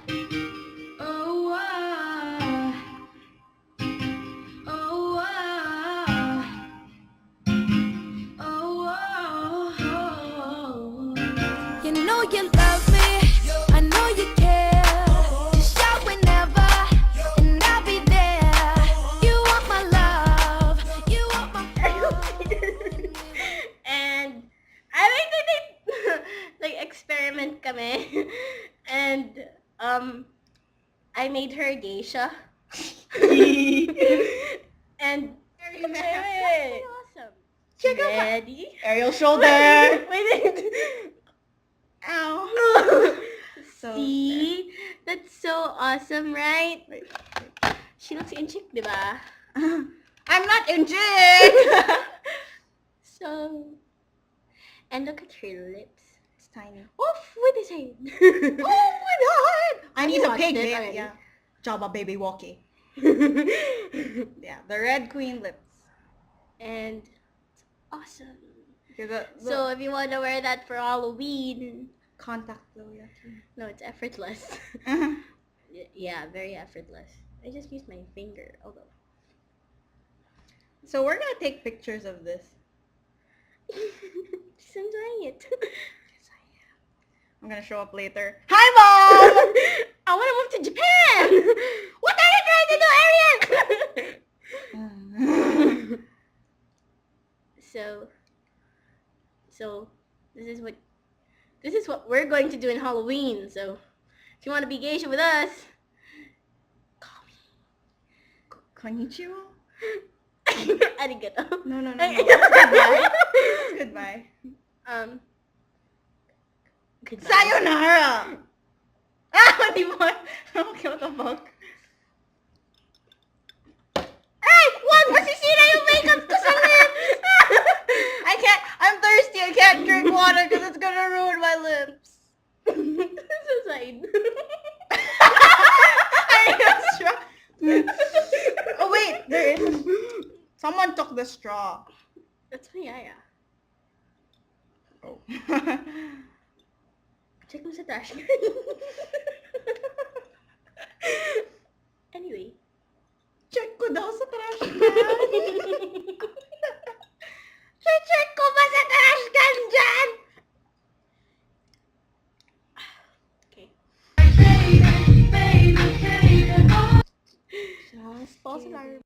Oh, oh, oh. You know you love me, I know you care. Just shout whenever, and I'll be there. You want my love, you want my phone. And I like that experiment kami. And I made her a geisha. And wait. Awesome. Check out my- Ready? Aerial shoulder. Wait. Ow. So See? That's so awesome, right? Wait. She looks inchick, di ba? I'm not injured. So, and look at her lips. It's tiny. Off with his head. Oh my god! I need You a watched pig it lip. already? Yeah. Jabba baby walkie. Yeah, the Red Queen lips. And it's awesome. Okay, the So if you want to wear that for Halloween, contact glow, yeah. no, it's effortless. Yeah, very effortless. I just used my finger, although. So we're gonna take pictures of this. She's enjoying it. I'm gonna show up later. Hi, Mom! I want to move to Japan! What are you trying to do, Arian? So, this is what we're going to do in Halloween. So, if you want to be geisha with us, call me. Konnichiwa? Arigato. No. Goodbye. Goodbye. Goodbye. Sayonara! Ah, di mo. Okay, what the fuck? Ay! Wag! Masisira yung makeup ko sa lips! I can't. I'm thirsty. I can't drink water because it's gonna ruin my lips. Suicide. Oh wait, there is. Someone took the straw. That's my yaya. Oh. Check mo sa trash can. Anyway. Check ko daw sa trash can. Check ko ba sa trash can dyan? Okay. Just false alarm.